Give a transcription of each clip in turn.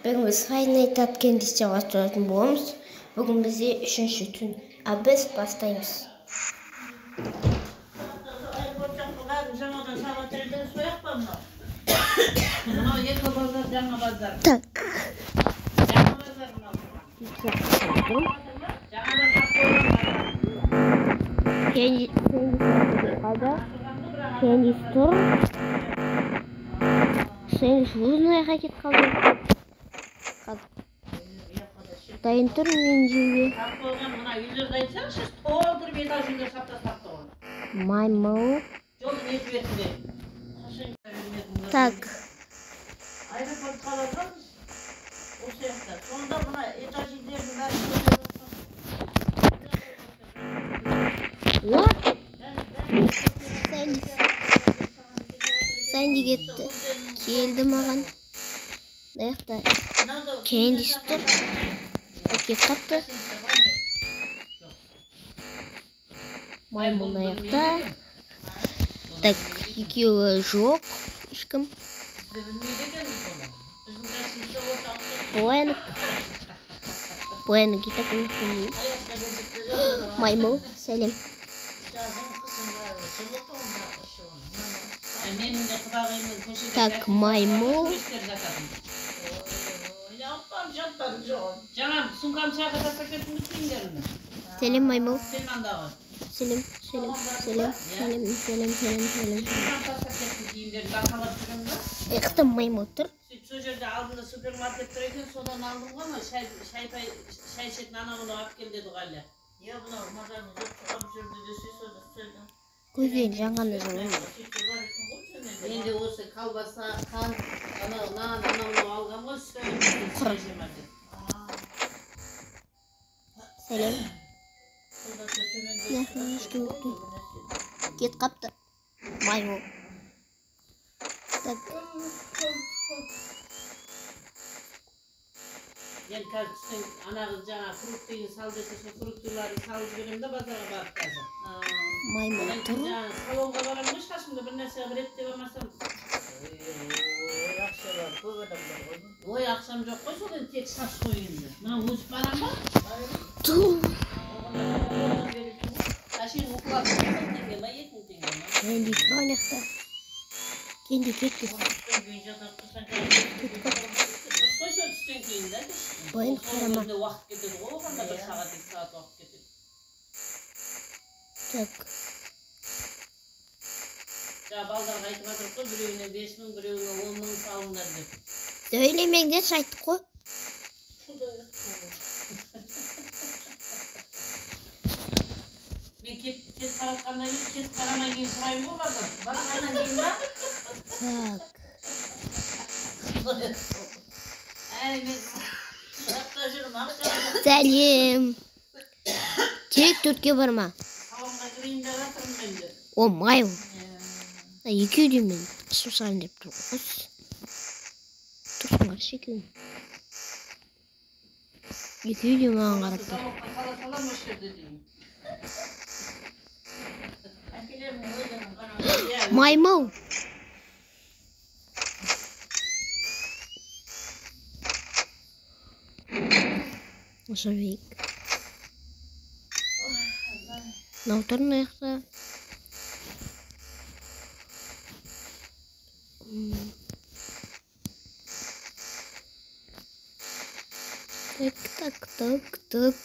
Бүгін біз Файнайт Кендисте бастайтын боламыз. Бүгін бізде 3-ші түн. Біз бастаймыз. Так. Кендис тұр. Sen şuraya hareket kaldı. Dayın tur minci. Maymun. Tak. What? Sen de gitti. Geldi mağan. Ayakta. Kendisi dur. Okey kaptı. Maymun ayakta. Так, екеуі жоқ. Ешкім. Бояны кита көмектемеймін. Маймыл, сәлем. Так, маймыл. Selim маймыл. Selim. Ektim mаймыл тұр. Сол жерде алдында супермаркет тұр екен, содан алдым ғой, шай ішетін анауын алып кел деді Ғалия. Иә, мынау мазаны алып жүрді десе, сода істеді. Көзен жаңғаны жаңғаны. Енді осы колбаса, қант, анауын алған ғой, Құр. Сәлем. Кет қапты. Маймыл. Так. Мен қазір түстен анағы жаңа фрукт деген сал десе, сол фруктыларды салып беремін да базарға барып қазір. Маймыл тұр. Салонға барамын ғой, шашымда бір нәрсе қылып деп алмасам. Ой, ақшам жоқ қой, содан тек шаш қой енді. Мына өсіп барам ба? Тұр. Әшейін оқылап тұрсам теңге ма, 2 мың теңге ма? Кенди тұр аяқта. Кенди кетті. Бойын қарама. Уақыт кетеді ғой, оғанда 1 сағат, 2 сағат уақыт кетеді. Так. Жаңа балдарға айтып жатырық қой, біреуіне 5 мың, біреуіне 10 мың салыңдар деп. Сөйлемеңдерші айттық қой. Мен кет қаратқаннан кейін, кет қарамай кейін сұрайын ғой бардым. Барғаннан кейін ба? Так. Әй, мен сұрақта жүрмін, ақша. Сәлем. Тек төртке барма. Салонға кірейін деп жатырмын мен де. О, маймыл. Екеуде мен қысым салын деп тұр ғой. Тұрсын қаршы екеуін. Екеуде маған қарап тұр. Салонға қала-салам осы жерде деймін. Маймыл. Осы век. Мынау тұр мына жақта. Так.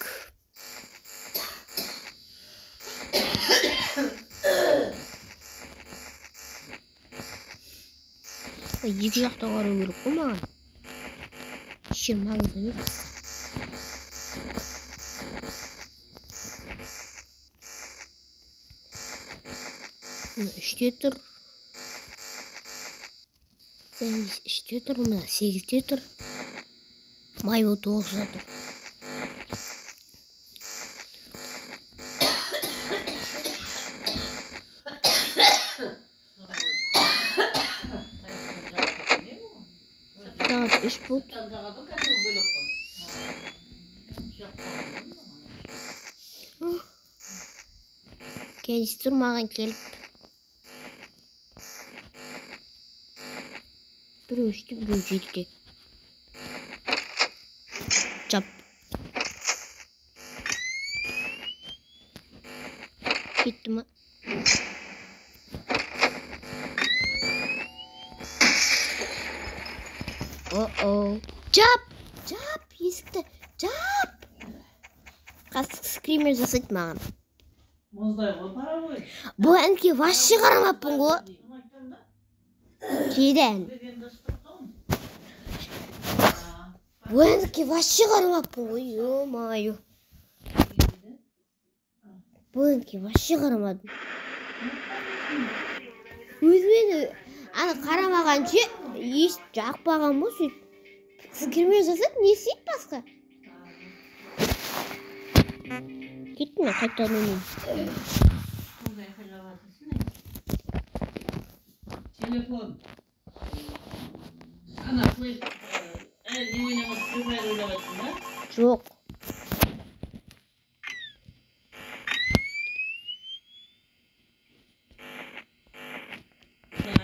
Екі жақта қару керек қой маған. Шер маңызды емес. Мына 3-те тұр. 3-те тұр, мына 8-те тұр. Маймыл 9-да тұр. Saat 3 болды. Kendisi durmadan gelip біреу ішті, біреу жейді. Жап. Кетті ма? О-о. Жап! Жап! Есікті. Жап! Қасық скример жасайды маған. Мұздай ғой, пара ғой. Бұл әнге ваще қарамаппын ғой. Кейден. Бұл әнге ваще қарамаппын ғой. Ё-майо. Бұл әнге ваще қарамадым. Өзімен қарамағанша еш жақпаған бұл сөйт. Скример жасайды, не істейді басқа? Кеттім мен қайтадан ойнайын. Телефон. Ана, флеш. Не ойнамас, флеш ойнаватсың ба? Жоқ.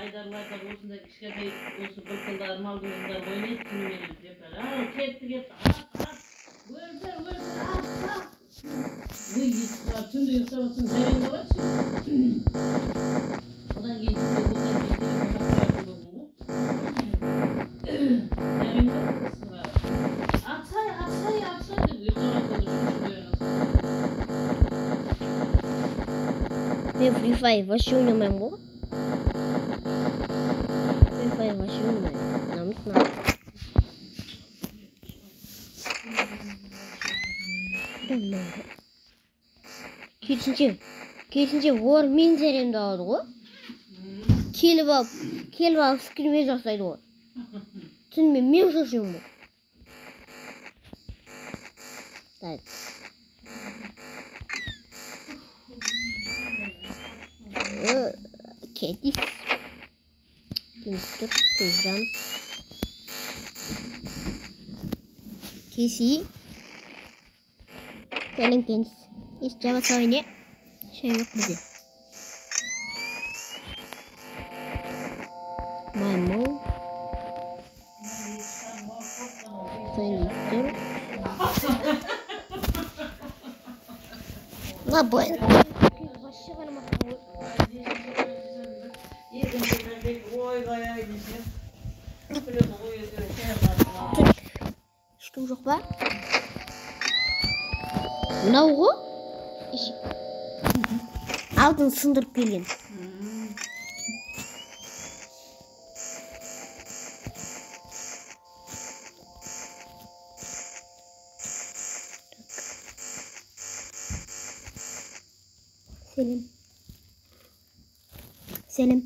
Айдарларда осындай кішкентай осы былқылдар, малдыңыздар ойнайды түнімен деп. Ал, кетті. Өрдір, түнде ұйықтаватсың, жарен болатшы. Одан кейін түнде Атсай деп ұйықтаватсың. Мен Free Fire вообще ойнамаймын ғой. Free Fire вообще ойнамаймын. Намысына. Керісінше олар мен зәремді алады ғой. Келіп алып скример жасайды ғой. Түнімен мен шошимын ғой. Дайд. Кетіс. Кеністір, көзжан. Кесі. Сәлем кеніс. Еш жаба сауыне. Şey yok bize. Maymun. Fenitör. La bu. Başı var mı? Ешкім жоқ па? Мынау ғой? Алдын сындырып келген. Selim. Selim.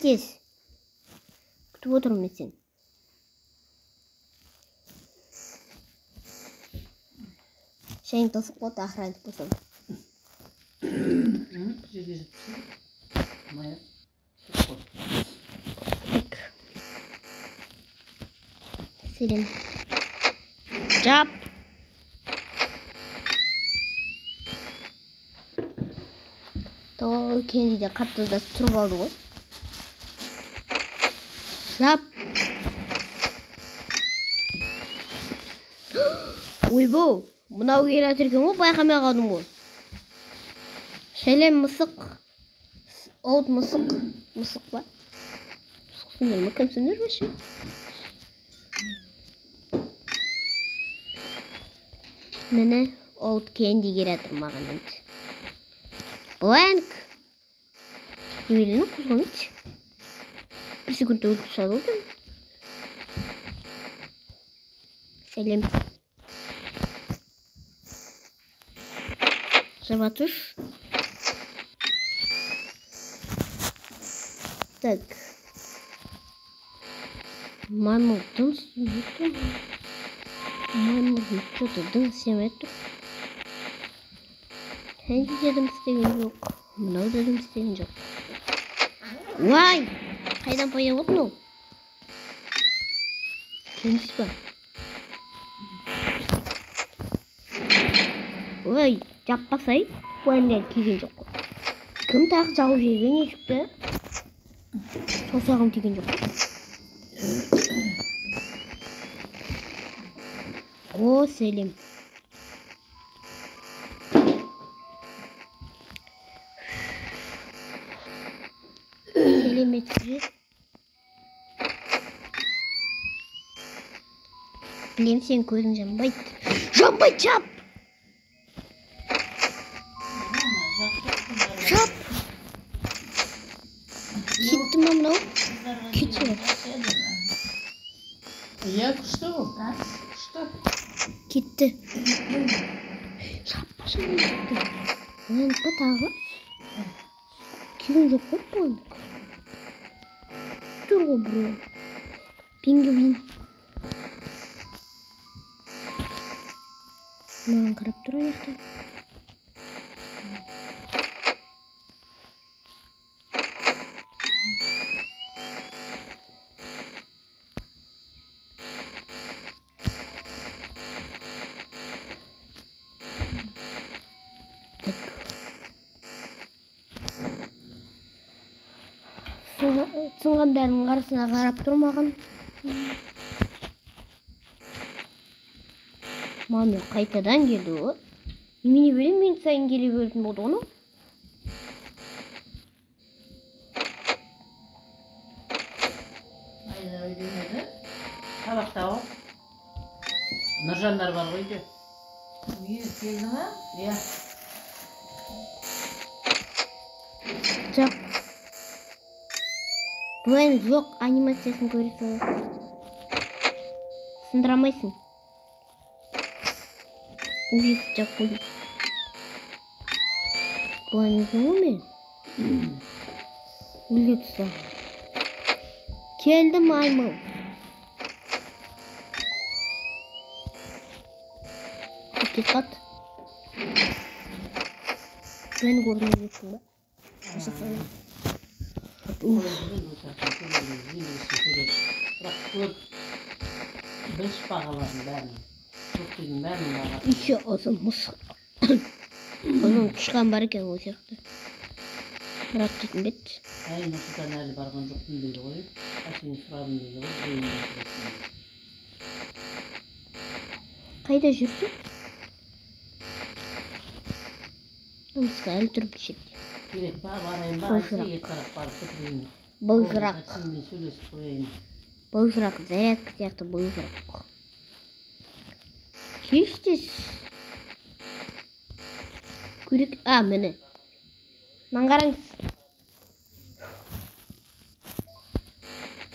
Tez. Күтіп отырмын мен сені. Şeyin tozuk oldu, ahranlık bozuldu. Selim. Jap. Doğru kendi de katlı da turb aldı o. Jap. Uy bu. Мынау келе жатыр екен ғой, байқамай қалдым ғой. Шәлем мысық. Оуд мысық. Мысық па? Мысықсыңдар ма? Кімсіңдер вообще? Міне оуд кенди келе жатыр маған енді. Бланк. Немелені қозғамайды. Bir секундта өліп салды ғой. Сәлем. Заватуш. Так. Маймыл дым сүйметті. Маймыл что-то дым сүйметті. Хәнде де дым істеген жоқ. Мынау да дым істеген жоқ. Вай! Қайдан пайда болды мынау? Кеміс па? Ой! Жаппасай, bu ender келген жоқ қой. Кім тағы жауып жеген есікті? Саусағым тиген жоқ. О, сәлем. Сәлеметсіз. Білем, сен көзің жанбайды. Жанбайды, жап! Жап! Кетті ма мынау? Кетті. Я күшті ол. Күшті. Кетті. Жаппа жанбайды. Оянып па тағы? Күйген жоқ қой бұландық. Тұр ғой бұры. Пингвин. Маған қарап тұр аяқта. Сынғандардың арасына қарап тұрмаған. Маме қайтадан келді о. Немене білем, мен сайын келе беретін болды оны. Айда өйдемеді. Табақта о. Нұржандар бар ғой де. Келді ма? Иә. Жоқ. Бұлайын жоқ анимациясын көресің. Сындырамайсың. Ужас жоқ бұл. Бұлайын жоқ мен. Өлге тұса. Келді маймыл. Дикkat. Ben görmeyeceksin be. Beş bağaların bәрін. Көктеген бәрін баға. Еще озын мысық. Оның тышқан бар екен ол сияқты. Бірақ дейтін бет. Әй, нұрсыдан әлі барған жоқпын дейді ғой. Әшейін сұрадым дейді ғой. Қайда жүрсің? Мысқа әлі тұрып шетте. Керек ба, барайын ба, әсеге қарап барып көтірейін. Былжырақ. Сенмен сөйлесіп қояйын. Былжырақ, зарядка сияқты былжырақ. Кештес. Көрек, міне. Маған қараңыз.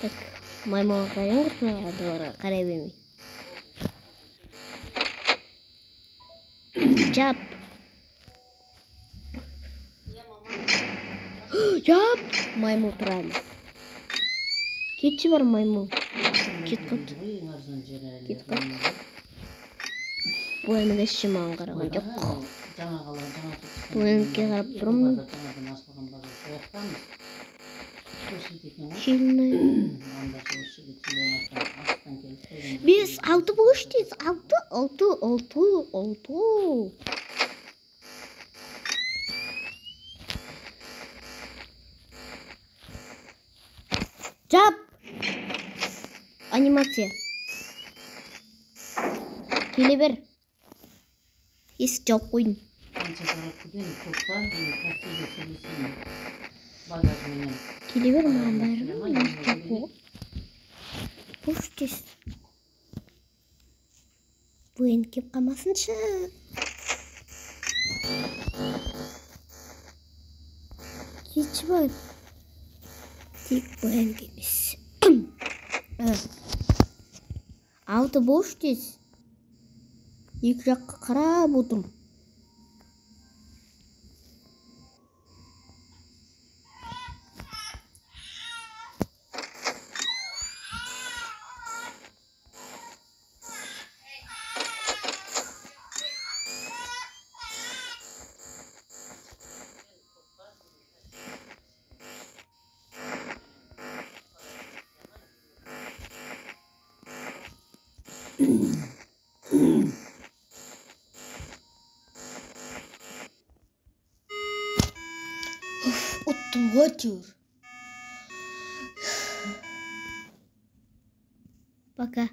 Так, маймаға қарайын құрсынаға доғарға қарай бермей. Жап. Жап. Маймыл тұрады. Кетші бар маймыл. Кет қат. Кет қат. Бұл әмін әші маған қараған жоқ. Бұл әмінке қарап тұрмын. Желіні. 5, 6 бұл үштейіз. 6. Жап! Анимация. Келе бер. Есік жауып қойдым. Келе бер маған бәрі. Есік жауып қойдым. Бұл үштес. Бұл енді кеп қалмасыншы. Кетші бар. Тек бұл әнге емес. 6 бош дес. Екі жаққа қарап отырмын. Оттым ғой төр. Пока.